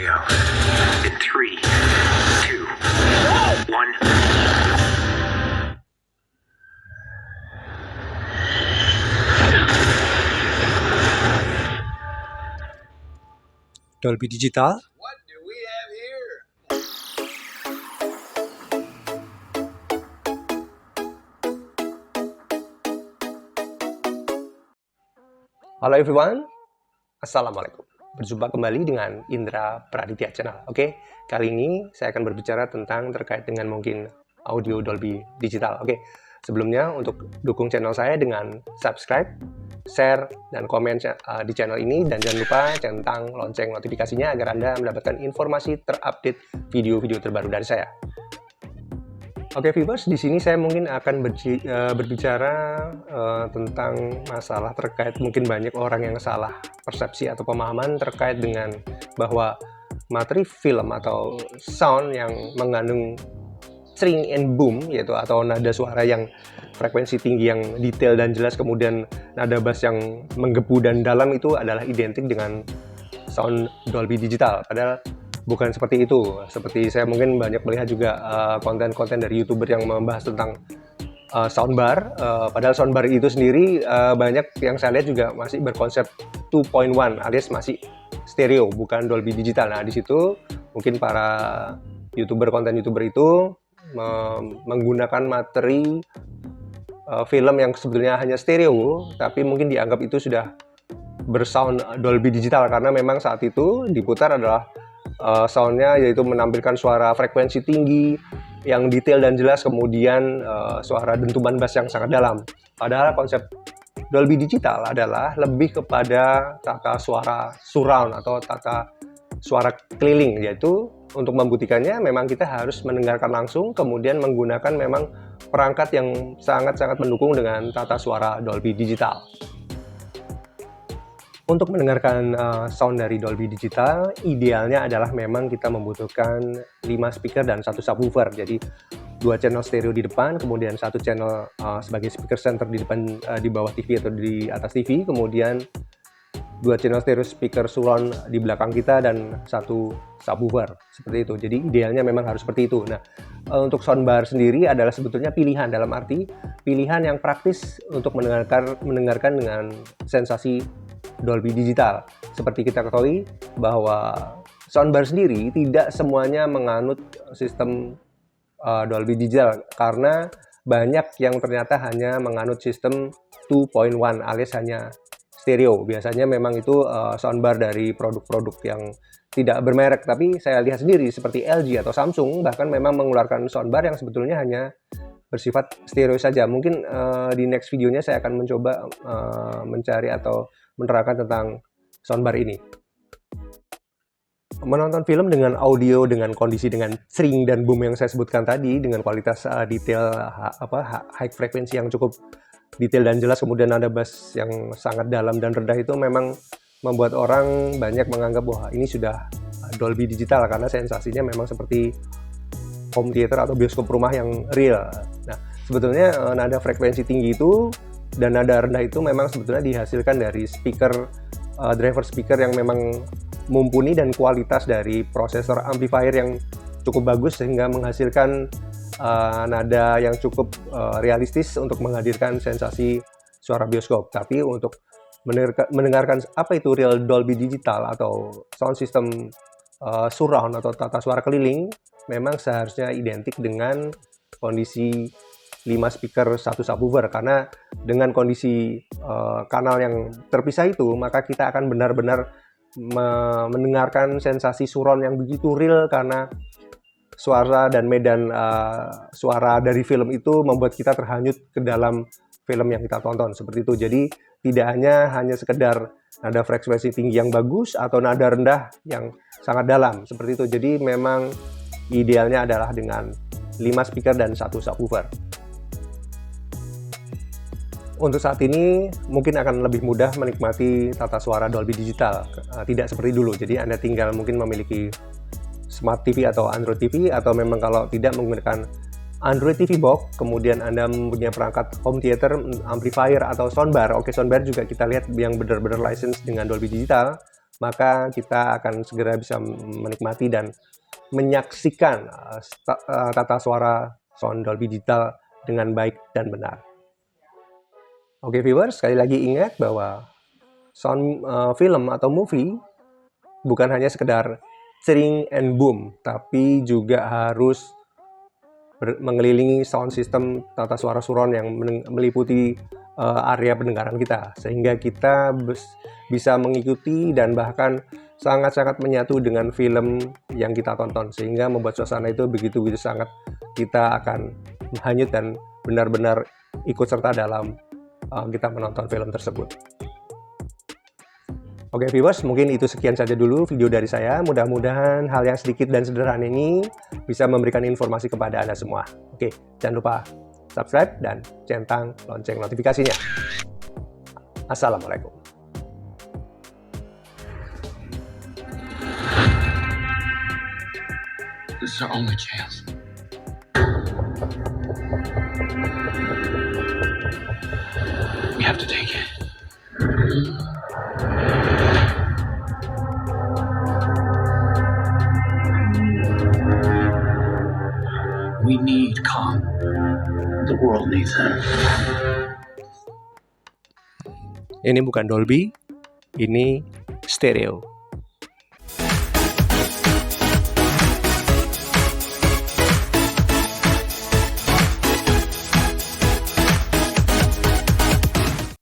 scenario. In 3, 2, 1. Dolby Digital. What do we have here? Halo everyone, Assalamualaikum. Berjumpa kembali dengan Indra Praditya Channel. Oke, kali ini saya akan berbicara tentang terkait dengan mungkin audio Dolby Digital. Oke, sebelumnya untuk dukung channel saya dengan subscribe, share, dan komen di channel ini. Dan jangan lupa centang lonceng notifikasinya agar Anda mendapatkan informasi terupdate video-video terbaru dari saya. Oke viewers, di sini saya mungkin akan berbicara tentang masalah terkait mungkin banyak orang yang salah persepsi atau pemahaman terkait dengan bahwa materi film atau sound yang mengandung string and boom, yaitu atau nada suara yang frekuensi tinggi yang detail dan jelas, kemudian nada bass yang menggebu dan dalam itu adalah identik dengan sound Dolby Digital. Padahal bukan seperti itu. Seperti saya mungkin banyak melihat juga konten-konten dari YouTuber yang membahas tentang soundbar. Padahal soundbar itu sendiri banyak yang saya lihat juga masih berkonsep 2.1 alias masih stereo, bukan Dolby Digital. Nah, di situ mungkin para konten YouTuber itu menggunakan materi film yang sebetulnya hanya stereo, tapi mungkin dianggap itu sudah bersound Dolby Digital karena memang saat itu diputar adalah soundnya yaitu menampilkan suara frekuensi tinggi yang detail dan jelas, kemudian suara dentuman bass yang sangat dalam. Padahal konsep Dolby Digital adalah lebih kepada tata suara surround atau tata suara keliling, yaitu untuk membuktikannya memang kita harus mendengarkan langsung, kemudian menggunakan memang perangkat yang sangat-sangat mendukung dengan tata suara Dolby Digital. Untuk mendengarkan sound dari Dolby Digital, idealnya adalah memang kita membutuhkan 5 speaker dan 1 subwoofer. Jadi 2 channel stereo di depan, kemudian 1 channel sebagai speaker center di depan, di bawah TV atau di atas TV, kemudian 2 channel stereo speaker surround di belakang kita dan 1 subwoofer, seperti itu. Jadi idealnya memang harus seperti itu. Nah, untuk soundbar sendiri adalah sebetulnya pilihan, dalam arti pilihan yang praktis untuk mendengarkan dengan sensasi Dolby Digital. Seperti kita ketahui bahwa soundbar sendiri tidak semuanya menganut sistem Dolby Digital, karena banyak yang ternyata hanya menganut sistem 2.1 alias hanya stereo. Biasanya memang itu soundbar dari produk-produk yang tidak bermerek, tapi saya lihat sendiri seperti LG atau Samsung bahkan memang mengeluarkan soundbar yang sebetulnya hanya bersifat stereo saja. Mungkin di next videonya saya akan mencoba mencari atau menerangkan tentang soundbar ini. Menonton film dengan audio dengan kondisi dengan string dan boom yang saya sebutkan tadi, dengan kualitas detail high frekuensi yang cukup detail dan jelas, kemudian nada bass yang sangat dalam dan rendah, itu memang membuat orang banyak menganggap bahwa ini sudah Dolby Digital karena sensasinya memang seperti home theater atau bioskop rumah yang real. Nah, sebetulnya nada frekuensi tinggi itu dan nada rendah itu memang sebetulnya dihasilkan dari speaker, driver speaker yang memang mumpuni dan kualitas dari prosesor amplifier yang cukup bagus sehingga menghasilkan nada yang cukup realistis untuk menghadirkan sensasi suara bioskop. Tapi untuk mendengarkan apa itu real Dolby Digital atau sound system surround atau tata suara keliling, memang seharusnya identik dengan kondisi 5 speaker 1 subwoofer, karena dengan kondisi kanal yang terpisah itu maka kita akan benar-benar mendengarkan sensasi surround yang begitu real, karena suara dan medan suara dari film itu membuat kita terhanyut ke dalam film yang kita tonton, seperti itu. Jadi tidak hanya sekedar nada frekuensi tinggi yang bagus atau nada rendah yang sangat dalam, seperti itu. Jadi memang idealnya adalah dengan 5 speaker dan 1 subwoofer. Untuk saat ini mungkin akan lebih mudah menikmati tata suara Dolby Digital, tidak seperti dulu. Jadi Anda tinggal mungkin memiliki Smart TV atau Android TV, atau memang kalau tidak menggunakan Android TV Box, kemudian Anda mempunyai perangkat home theater, amplifier atau soundbar. Oke, soundbar juga kita lihat yang benar-benar license dengan Dolby Digital, maka kita akan segera bisa menikmati dan menyaksikan tata suara sound Dolby Digital dengan baik dan benar. Oke viewers, sekali lagi ingat bahwa sound film atau movie bukan hanya sekedar cering and boom, tapi juga harus mengelilingi sound system tata suara surround yang meliputi area pendengaran kita, sehingga kita bisa mengikuti dan bahkan sangat-sangat menyatu dengan film yang kita tonton, sehingga membuat suasana itu begitu-begitu sangat kita akan hanyut dan benar-benar ikut serta dalam kita menonton film tersebut. Oke viewers, mungkin itu sekian saja dulu video dari saya. Mudah-mudahan hal yang sedikit dan sederhana ini bisa memberikan informasi kepada Anda semua. Oke, jangan lupa subscribe dan centang lonceng notifikasinya. Assalamualaikum. This is our only chance. We have to take it. We need calm. The world needs it. Ini bukan Dolby, ini stereo.